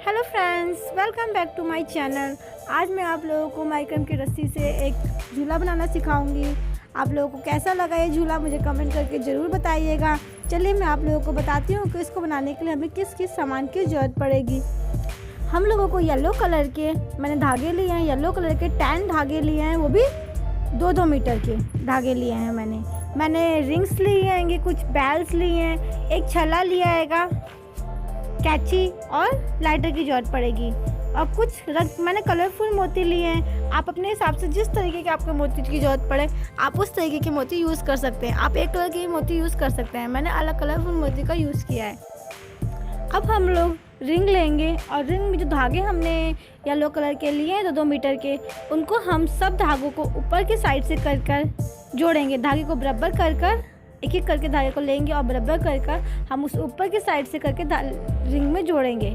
Hello friends, welcome back to my channel. आज मैं आप लोगों को माइक्रम की रस्सी से एक झूला बनाना सिखाऊंगी। आप लोगों को कैसा लगा ये झूला मुझे कमेंट करके ज़रूर बताइएगा। चलिए मैं आप लोगों को बताती हूँ कि इसको बनाने के लिए हमें किस किस सामान की ज़रूरत पड़ेगी। हम लोगों को येलो कलर के मैंने धागे लिए हैं, येलो कलर के 10 धागे लिए हैं, वो भी 2-2 मीटर के धागे लिए हैं। मैंने रिंग्स लिए हैं, कुछ बेल्स लिए हैं, एक छल्ला लिया हैगा, कैंची और लाइटर की जरूरत पड़ेगी। और कुछ मैंने कलरफुल मोती लिए हैं। आप अपने हिसाब से जिस तरीके के आपको मोती की ज़रूरत पड़े आप उस तरीके के मोती यूज़ कर सकते हैं। आप एक कलर के मोती यूज़ कर सकते हैं, मैंने अलग कलरफुल मोती का यूज़ किया है। अब हम लोग रिंग लेंगे और रिंग में जो धागे हमने येलो कलर के लिए हैं 2-2 मीटर के, उनको हम सब धागों को ऊपर की साइड से कर जोड़ेंगे। धागे को बराबर कर एक एक करके धागे को लेंगे और बराबर कर हम उस ऊपर की साइड से करके रिंग में जोड़ेंगे।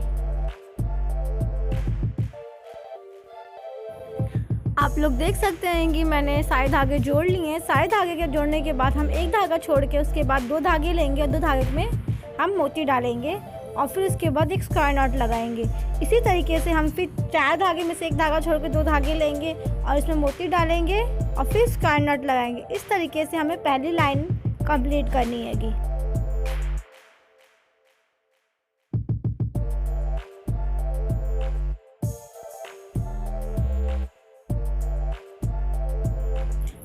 आप लोग देख सकते हैं कि मैंने सारे धागे जोड़ लिए हैं। सारे धागे के जोड़ने के बाद हम एक धागा छोड़ के उसके बाद 2 धागे लेंगे और 2 धागे में हम मोती डालेंगे और फिर उसके बाद एक स्क्वायर नॉट लगाएंगे। इसी तरीके से हम फिर 4 धागे में से एक धागा छोड़ के 2 धागे लेंगे और इसमें मोती डालेंगे और फिर स्क्वायर नॉट लगाएंगे। इस तरीके से हमें पहली लाइन कंप्लीट करनी हैगी।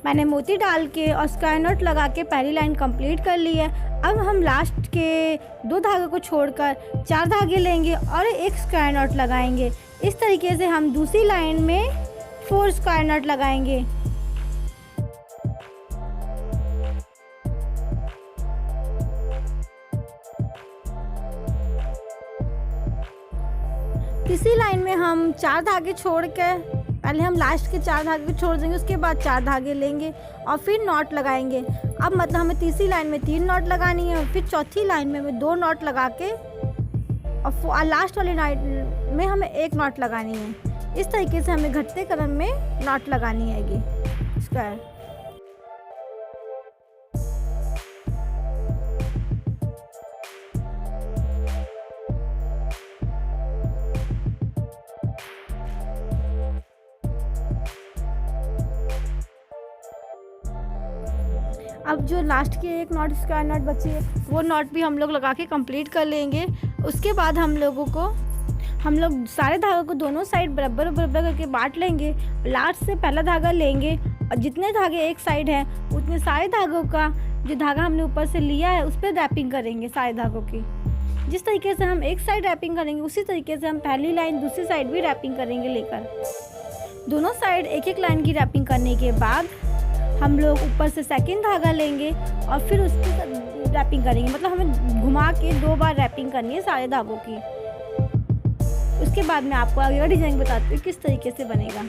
मैंने मोती डाल के और स्क्वायर नॉट लगा के पहली लाइन कंप्लीट कर ली है। अब हम लास्ट के 2 धागे को छोड़कर 4 धागे लेंगे और एक स्क्वायर नॉट लगाएंगे। इस तरीके से हम दूसरी लाइन में 4 स्क्वायर नॉट लगाएंगे। तीसरी लाइन में हम 4 धागे छोड़ के पहले हम लास्ट के 4 धागे को छोड़ देंगे, उसके बाद 4 धागे लेंगे और फिर नॉट लगाएंगे। अब मतलब हमें तीसरी लाइन में 3 नॉट लगानी है, फिर चौथी लाइन में हमें 2 नॉट लगा के और लास्ट वाली लाइन में हमें 1 नॉट लगानी है। इस तरीके से हमें घटते क्रम में नॉट लगानी हैगी स्क्वायर। अब जो लास्ट के एक नॉट स्क्वायर नॉट बची है वो नॉट भी हम लोग लगा के कंप्लीट कर लेंगे। उसके बाद हम लोग सारे धागों को दोनों साइड बराबर करके बांट लेंगे। लास्ट से पहला धागा लेंगे और जितने धागे एक साइड हैं उतने सारे धागों का जो धागा हमने ऊपर से लिया है उस पर रैपिंग करेंगे सारे धागों की। जिस तरीके से हम एक साइड रैपिंग करेंगे उसी तरीके से हम पहली लाइन दूसरी साइड भी रैपिंग करेंगे लेकर। दोनों साइड एक एक लाइन की रैपिंग करने के बाद हम लोग ऊपर से सेकंड धागा लेंगे और फिर उसकी रैपिंग करेंगे। मतलब हमें घुमा के 2 बार रैपिंग करनी है सारे धागों की। उसके बाद मैं आपको आगे का डिजाइन बताती हूँ किस तरीके से बनेगा।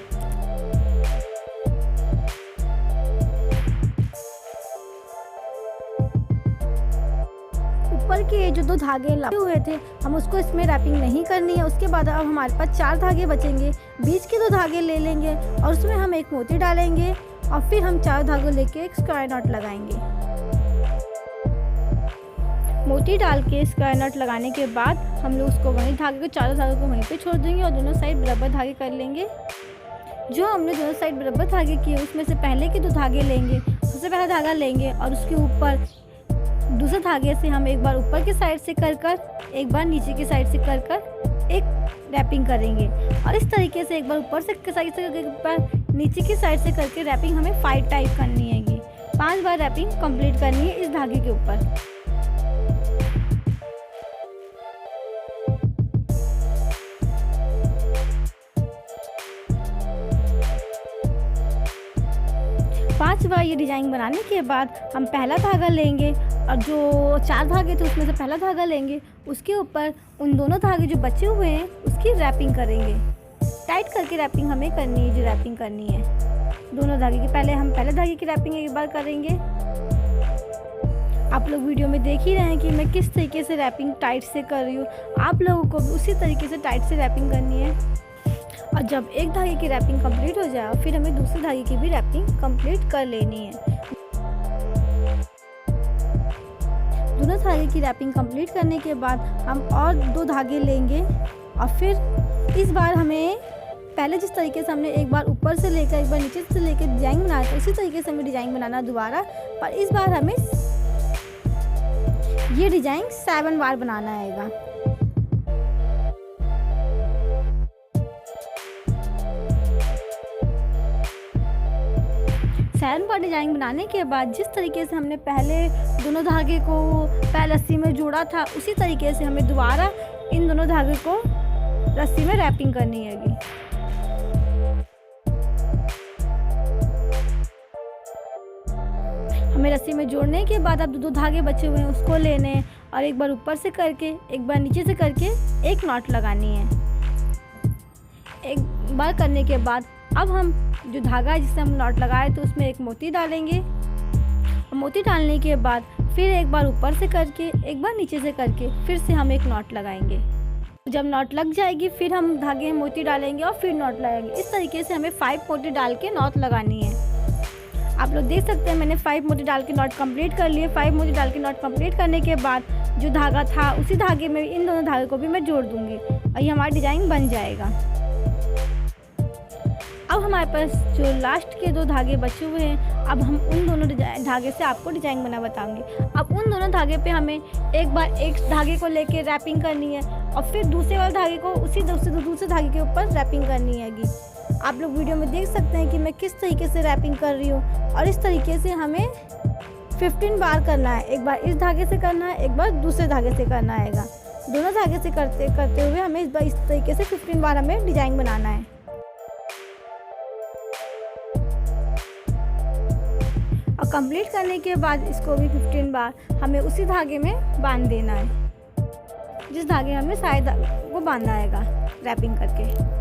ऊपर के जो 2 धागे लगे हुए थे हम उसको इसमें रैपिंग नहीं करनी है। उसके बाद अब हमारे पास 4 धागे बचेंगे। बीच के 2 धागे ले लेंगे और उसमें हम एक मोती डालेंगे और फिर हम 4 धागों लेके एक स्क्वायर नॉट लगाएंगे। मोती डाल के स्क्वायर नॉट लगाने के बाद हम लोग उसको वहीं धागे को 4 धागों को वहीं पे छोड़ देंगे और दोनों साइड बराबर धागे कर लेंगे। जो हमने दोनों साइड बराबर धागे किए उसमें से पहले के 2 धागे लेंगे, सबसे पहला धागा लेंगे और उसके ऊपर दूसरे धागे से हम एक बार ऊपर की साइड से कर एक बार नीचे की साइड से कर एक रैपिंग करेंगे। और इस तरीके से एक बार ऊपर से साइड से एक बार नीचे की साइड से करके रैपिंग हमें 5 टाइप करनी हैगी। 5 बार रैपिंग कंप्लीट करनी है इस धागे के ऊपर। पांच बार ये डिजाइन बनाने के बाद हम पहला धागा लेंगे और जो 4 धागे थे उसमें से पहला धागा लेंगे, उसके ऊपर उन दोनों धागे जो बचे हुए हैं उसकी रैपिंग करेंगे। टाइट करके रैपिंग हमें करनी है, जो रैपिंग करनी है दोनों धागे की। पहले हम पहले धागे की रैपिंग एक बार करेंगे। आप लोग वीडियो में देख ही रहे हैं कि मैं किस तरीके से रैपिंग टाइट से कर रही हूँ। आप लोगों को भी उसी तरीके से टाइट से रैपिंग करनी है। और जब एक धागे की रैपिंग कंप्लीट हो जाए फिर हमें दूसरे धागे की भी रैपिंग कंप्लीट कर लेनी है। दोनों धागे की रैपिंग कंप्लीट करने के बाद हम और 2 धागे लेंगे और फिर इस बार हमें पहले जिस तरीके से हमने एक बार ऊपर से लेकर एक बार नीचे से लेकर डिज़ाइन बनाया था, उसी तरीके से हमें डिज़ाइन बनाना दोबारा, पर इस बार हमें ये डिज़ाइन 7 बार बनाना आएगा। सैन बार डिज़ाइन बनाने के बाद जिस तरीके से हमने पहले दोनों धागे को पहले रस्सी में जोड़ा था, उसी तरीके से हमें दोबारा इन दोनों धागे को रस्सी में रैपिंग करनी हैगी। हमें रस्सी में जोड़ने के बाद अब दो धागे बचे हुए हैं उसको लेने और एक बार ऊपर से करके एक बार नीचे से करके एक नॉट लगानी है। एक बार करने के बाद अब हम जो धागा है जिससे हम नॉट लगाए तो उसमें एक मोती डालेंगे और मोती डालने के बाद फिर एक बार ऊपर से करके एक बार नीचे से करके फिर से हम एक नॉट लगाएंगे। जब नॉट लग जाएगी फिर हम धागे में मोती डालेंगे और फिर नॉट लगाएंगे। इस तरीके से हमें 5 मोती डाल के नॉट लगानी है। आप लोग देख सकते हैं मैंने 5 मोती डाल के नॉट कंप्लीट कर लिए। 5 मोती डाल के नॉट कंप्लीट करने के बाद जो धागा था उसी धागे में इन दोनों धागे को भी मैं जोड़ दूँगी और ये हमारा डिज़ाइन बन जाएगा। अब हमारे पास जो लास्ट के 2 धागे बचे हुए हैं, अब हम उन दोनों धागे से आपको डिज़ाइन बना बताऊंगी। अब उन दोनों धागे पे हमें एक बार एक धागे को लेके रैपिंग करनी है और फिर दूसरे वाले धागे को उसी दूसरे धागे के ऊपर रैपिंग करनी हैगी। आप लोग वीडियो में देख सकते हैं कि मैं किस तरीके से रैपिंग कर रही हूँ और इस तरीके से हमें 15 बार करना है। एक बार इस धागे से करना है, एक बार दूसरे धागे से करना हैगा। दोनों धागे से करते हुए हमें इस तरीके से 15 बार हमें डिज़ाइन बनाना है। और कंप्लीट करने के बाद इसको भी 15 बार हमें उसी धागे में बांध देना है, जिस धागे हमें सारे धागे को बांधना आएगा रैपिंग करके।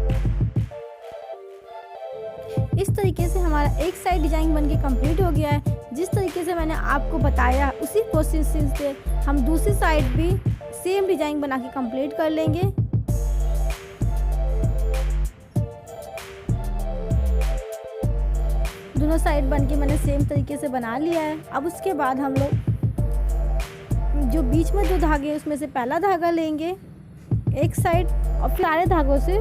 इस तरीके से हमारा एक साइड डिज़ाइन बनके कंप्लीट हो गया है। जिस तरीके से मैंने आपको बताया उसी प्रोसेस से हम दूसरी साइड भी सेम डिज़ाइन बना के कंप्लीट कर लेंगे। दोनों साइड बन के मैंने सेम तरीके से बना लिया है। अब उसके बाद हम लोग जो बीच में 2 धागे उसमें से पहला धागा लेंगे एक साइड और फिर सारे धागों से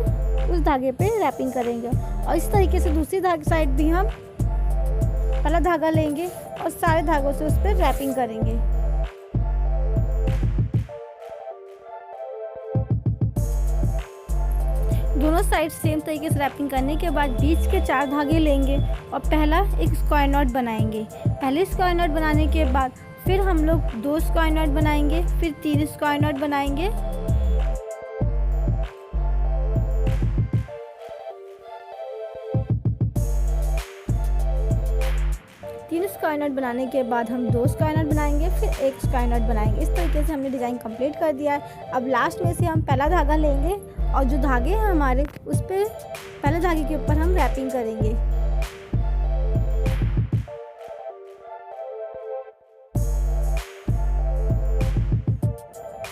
उस धागे पे रैपिंग करेंगे और इस तरीके से दूसरी साइड भी हम पहला धागा लेंगे और सारे धागों से उस पर रैपिंग करेंगे। दोनों साइड सेम तरीके से रैपिंग करने के बाद बीच के 4 धागे लेंगे और पहला एक स्क्वायर नॉट बनाएंगे। पहले स्क्वायर नॉट बनाने के बाद फिर हम लोग 2 स्क्वायर नॉट बनाएंगे, फिर 3 स्क्वायर नॉट बनाएंगे। स्क्वायर नॉट बनाने के बाद हम 2 स्क्वायर नॉट बनाएंगे, फिर 1 स्क्वायर नॉट बनाएंगे। इस तरीके से हमने डिज़ाइन कंप्लीट कर दिया है। अब लास्ट में से हम पहला धागा लेंगे और जो धागे हैं हमारे उस पर पहले धागे के ऊपर हम रैपिंग करेंगे।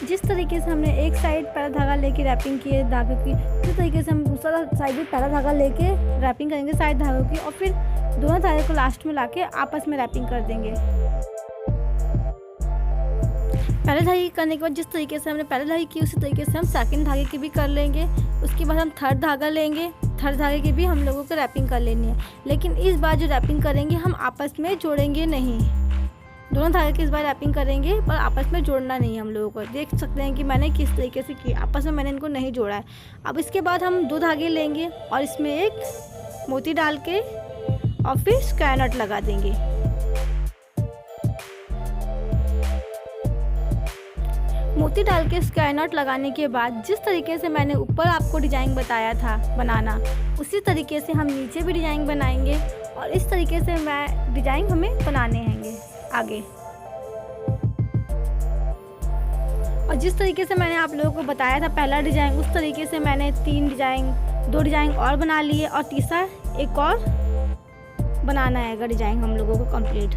जिस तरीके से हमने एक साइड पहला धागा लेके रैपिंग की है धागे की, उसी तरीके से हम दूसरा साइड भी पहला धागा लेके रैपिंग करेंगे साइड धागों की और फिर दोनों धागे को लास्ट में लाके आपस में रैपिंग कर देंगे। पहले धागे करने के बाद जिस तरीके से हमने पहले धागे की उसी तरीके से हम सेकंड धागे की भी कर लेंगे। उसके बाद हम थर्ड धागा लेंगे, थर्ड धागे की भी हम लोगों को रैपिंग कर लेनी है। लेकिन इस बार जो रैपिंग करेंगे हम आपस में जोड़ेंगे नहीं। दोनों धागे की इस बार रैपिंग करेंगे पर आपस में जोड़ना नहीं है। हम लोगों को देख सकते हैं कि मैंने किस तरीके से की, आपस में मैंने इनको नहीं जोड़ा है। अब इसके बाद हम 2 धागे लेंगे और इसमें एक मोती डाल के और फिर स्क्वायर नॉट लगा देंगे। मोती डाल के स्क्वायर नॉट लगाने के बाद जिस तरीके से मैंने ऊपर आपको डिज़ाइन बताया था बनाना, उसी तरीके से हम नीचे भी डिज़ाइन बनाएंगे और इस तरीके से मैं डिज़ाइन हमें बनाने हैंगे आगे। और जिस तरीके से मैंने आप लोगों को बताया था पहला डिज़ाइन, उस तरीके से मैंने 2 डिज़ाइन और बना लिए और तीसरा एक और बनाना है अगर डिज़ाइन हम लोगों को कंप्लीट।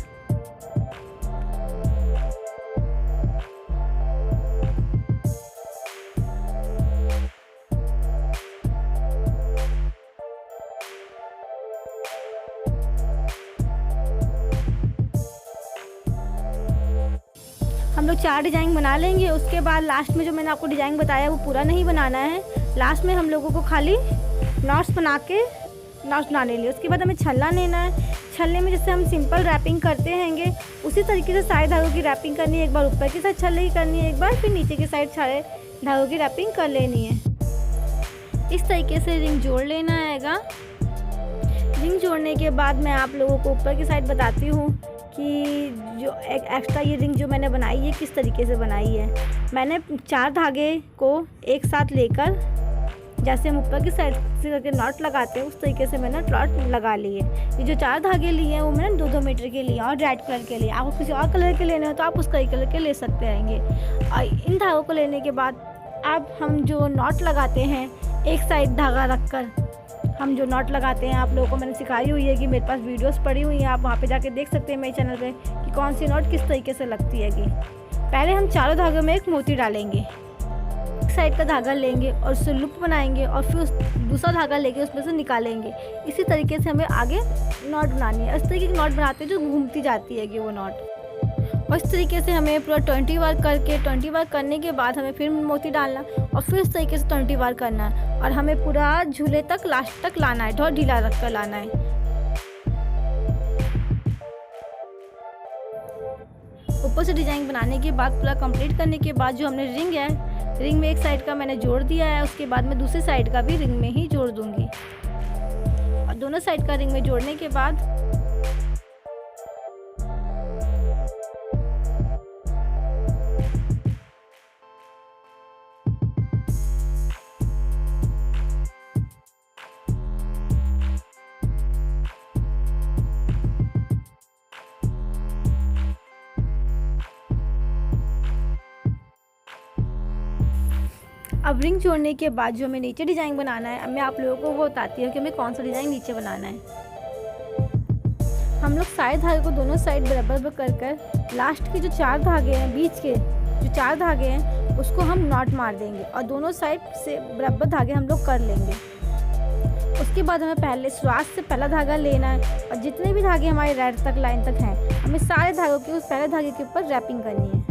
हम लोग 4 डिज़ाइन बना लेंगे। उसके बाद लास्ट में जो मैंने आपको डिज़ाइन बताया वो पूरा नहीं बनाना है, लास्ट में हम लोगों को खाली नॉट्स बनाने लिए। उसके बाद हमें छल्ला लेना है। छल्ले में जैसे हम सिंपल रैपिंग करते हैंगे उसी तरीके से सारे धागों की रैपिंग करनी है। एक बार ऊपर की साइड छल्ले की करनी है, एक बार फिर नीचे की साइड सारे धागों की रैपिंग कर लेनी है। इस तरीके से रिंग जोड़ लेना हैगा। रिंग जोड़ने के बाद मैं आप लोगों को ऊपर की साइड बताती हूँ कि जो एक एक्स्ट्रा ये रिंग जो मैंने बनाई है किस तरीके से बनाई है। मैंने 4 धागे को एक साथ लेकर जैसे हम ऊपर की साइड से करके नॉट लगाते हैं उस तरीके से मैंने नॉट लगा लिए। ये जो 4 धागे लिए हैं वो मैंने 2-2 मीटर के लिए और रेड कलर के लिए। आपको किसी और कलर के लेने हो तो आप उस कलर के ले सकते रहेंगे। और इन धागों को लेने के बाद अब हम जो नॉट लगाते हैं एक साइड धागा रखकर हम जो नॉट लगाते हैं आप लोगों को मैंने सिखाई हुई है कि मेरे पास वीडियोस पड़ी हुई हैं, आप वहाँ पे जाके देख सकते हैं मेरे चैनल पे कि कौन सी नॉट किस तरीके से लगती है। पहले हम चारों धागों में एक मोती डालेंगे, एक साइड का धागा लेंगे और उससे लूप बनाएंगे और फिर उस दूसरा धागा लेके उसमें से निकालेंगे। इसी तरीके से हमें आगे नॉट बनानी है। इस तरीके की नॉट बनाते हैं जो घूमती जाती है कि वो नॉट। और इस तरीके से हमें पूरा 20 बार करके 20 बार करने के बाद हमें फिर मोती डालना और फिर इस तरीके से 20 बार करना है और हमें पूरा झूले तक लास्ट तक लाना है, थोड़ा ढीला रख कर लाना है। ऊपर से डिजाइन बनाने के बाद पूरा कंप्लीट करने के बाद जो हमने रिंग है, रिंग में एक साइड का मैंने जोड़ दिया है, उसके बाद मैं दूसरी साइड का भी रिंग में ही जोड़ दूंगी। और दोनों साइड का रिंग में जोड़ने के बाद अब रिंग जोड़ने के बाद जो हमें नीचे डिज़ाइन बनाना है, अब मैं आप लोगों को वो बताती हूँ कि हमें कौन सा डिज़ाइन नीचे बनाना है। हम लोग सारे धागे को दोनों साइड बराबर कर लास्ट के जो 4 धागे हैं, बीच के जो 4 धागे हैं उसको हम नॉट मार देंगे और दोनों साइड से बराबर धागे हम लोग कर लेंगे। उसके बाद हमें पहले शुरुआत से पहला धागा लेना है और जितने भी धागे हमारे रेड तक लाइन तक हैं हमें सारे धागों की उस पहले धागे के ऊपर रैपिंग करनी है।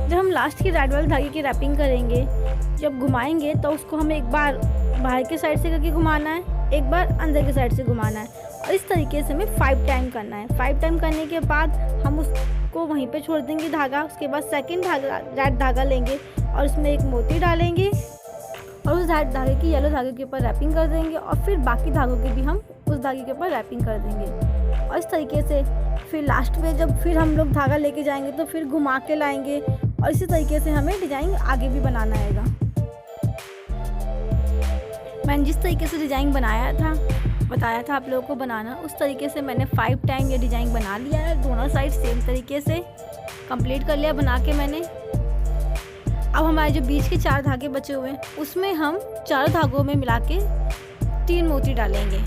जब हम लास्ट की रेड वाले धागे की रैपिंग करेंगे, जब घुमाएंगे तो उसको हमें एक बार बाहर के साइड से करके घुमाना है, एक बार अंदर की साइड से घुमाना है और इस तरीके से हमें 5 टाइम करना है। 5 टाइम करने के बाद हम उसको वहीं पे छोड़ देंगे धागा। उसके बाद सेकंड रेड धागा लेंगे और उसमें एक मोती डालेंगे और उस धागे की येलो धागे के ऊपर रैपिंग कर देंगे और फिर बाकी धागों की भी हम उस धागे के ऊपर रैपिंग कर देंगे। और इस तरीके से फिर लास्ट में जब फिर हम लोग धागा लेके जाएंगे तो फिर घुमा के लाएंगे और इसी तरीके से हमें डिज़ाइन आगे भी बनाना आएगा। मैंने जिस तरीके से डिज़ाइन बताया था आप लोगों को बनाना, उस तरीके से मैंने 5 टाइम ये डिज़ाइन बना लिया है। दोनों साइड सेम तरीके से कंप्लीट कर लिया बना के मैंने। अब हमारे जो बीच के 4 धागे बचे हुए हैं उसमें हम 4 धागों में मिला के 3 मोती डालेंगे।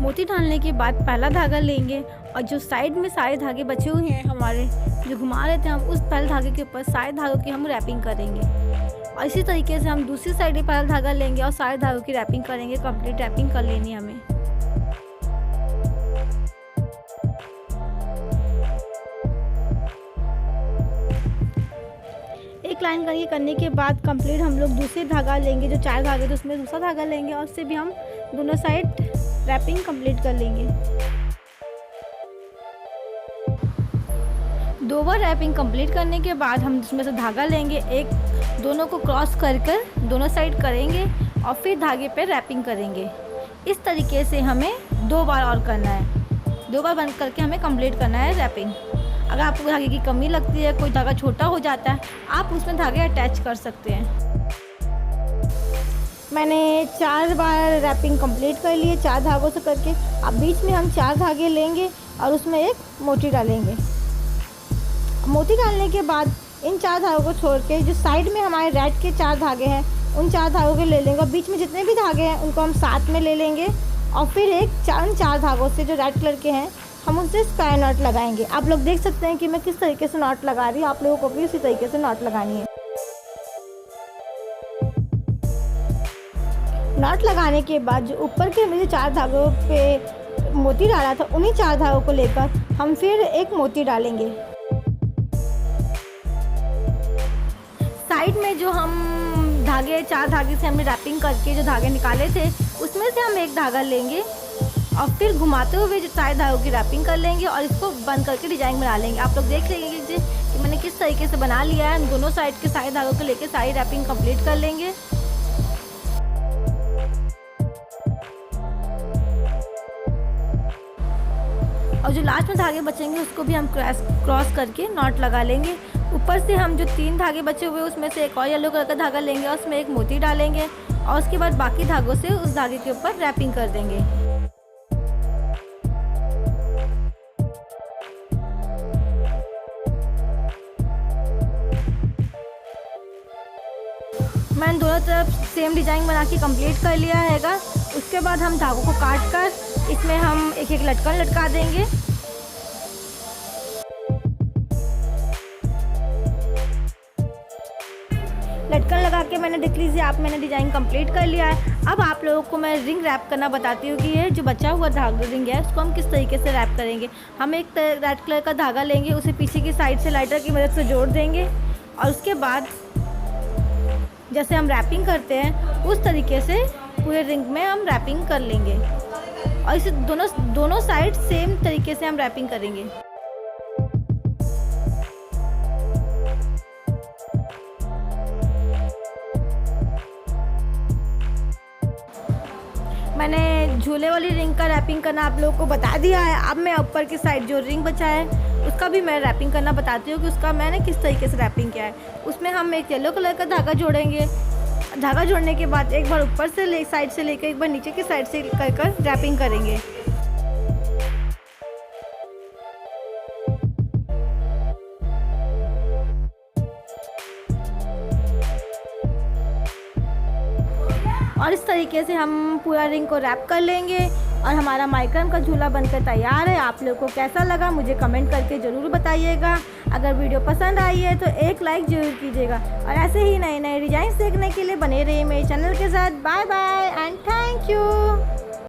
मोती डालने के बाद पहला धागा लेंगे और जो साइड में सारे धागे बचे हुए हैं हमारे जो घुमा रहे थे हम उस पहले धागे के ऊपर सारे धागों की हम रैपिंग करेंगे। और इसी तरीके से हम दूसरी साइड में पहला धागा लेंगे और सारे धागों की रैपिंग करेंगे। कंप्लीट रैपिंग कर लेनी है हमें। एक लाइन करने के बाद कंप्लीट हम लोग दूसरे धागा लेंगे, जो 4 धागे तो उसमें दूसरा धागा लेंगे और उससे भी हम दोनों साइड रैपिंग कंप्लीट कर लेंगे। 2 बार रैपिंग कंप्लीट करने के बाद हम इसमें से धागा लेंगे, एक दोनों को क्रॉस कर दोनों साइड करेंगे और फिर धागे पे रैपिंग करेंगे। इस तरीके से हमें 2 बार और करना है। 2 बार बंद करके हमें कंप्लीट करना है रैपिंग। अगर आपको धागे की कमी लगती है, कोई धागा छोटा हो जाता है, आप उसमें धागे अटैच कर सकते हैं। मैंने 4 बार रैपिंग कंप्लीट कर लिए 4 धागों से करके। अब बीच में हम 4 धागे लेंगे और उसमें एक मोती डालेंगे। मोती डालने के बाद इन 4 धागों को छोड़ के जो साइड में हमारे रेड के 4 धागे हैं उन 4 धागों को ले लेंगे और बीच में जितने भी धागे हैं उनको हम साथ में ले लेंगे और फिर 4 धागों से जो रेड कलर के हैं हम उससे स्क्वायर नॉट लगाएंगे। आप लोग देख सकते हैं कि मैं किस तरीके से नॉट लगा रही हूँ, आप लोगों को भी उसी तरीके से नॉट लगानी है। नॉट लगाने के बाद जो ऊपर के मुझे 4 धागों पे मोती डाला था, उन्हीं 4 धागों को लेकर हम फिर एक मोती डालेंगे। साइड में जो हम धागे 4 धागे से हमने रैपिंग करके जो धागे निकाले थे, उसमें से हम एक धागा लेंगे और फिर घुमाते हुए जो 4 धागों की रैपिंग कर लेंगे और इसको बंद करके डिजाइन बना लेंगे। आप लोग देख लेंगे कि मैंने किस तरीके से बना लिया है। दोनों साइड के सारे धागों को लेकर सारी रैपिंग कंप्लीट कर लेंगे। और जो लास्ट में धागे बचेंगे उसको भी हम क्रॉस करके नॉट लगा लेंगे। ऊपर से हम जो 3 धागे बचे हुए उसमें से एक और येलो कलर का धागा लेंगे और उसमें एक मोती डालेंगे और उसके बाद बाकी धागों से उस धागे के ऊपर रैपिंग कर देंगे। मैंने दोनों तरफ सेम डिजाइन बना के कंप्लीट कर लिया हैगा। उसके बाद हम धागों को काट कर इसमें हम एक एक लटकन लटका देंगे। लटकन लगा के मैंने देख लीजिए मैंने डिजाइन कंप्लीट कर लिया है। अब आप लोगों को मैं रिंग रैप करना बताती हूँ कि ये जो बचा हुआ धागा रिंग है उसको हम किस तरीके से रैप करेंगे। हम एक रेड कलर का धागा लेंगे, उसे पीछे की साइड से लाइटर की मदद से जोड़ देंगे और उसके बाद जैसे हम रैपिंग करते हैं उस तरीके से पूरे रिंग में हम रैपिंग कर लेंगे और इसे दोनों साइड सेम तरीके से हम रैपिंग करेंगे। मैंने झूले वाली रिंग का रैपिंग करना आप लोगों को बता दिया है। अब मैं ऊपर की साइड जो रिंग बचा है उसका भी मैं रैपिंग करना बताती हूँ कि उसका मैंने किस तरीके से रैपिंग किया है। उसमें हम एक येलो कलर का धागा जोड़ेंगे। धागा जोड़ने के बाद एक बार ऊपर से साइड से लेकर एक बार नीचे की साइड से कर रैपिंग करेंगे। और इस तरीके से हम पूरा रिंग को रैप कर लेंगे और हमारा माइक्रम का झूला बनकर तैयार है। आप लोगों को कैसा लगा मुझे कमेंट करके ज़रूर बताइएगा। अगर वीडियो पसंद आई है तो एक लाइक ज़रूर कीजिएगा और ऐसे ही नए नए डिज़ाइन देखने के लिए बने रहिए मेरे चैनल के साथ। Bye bye and thank you.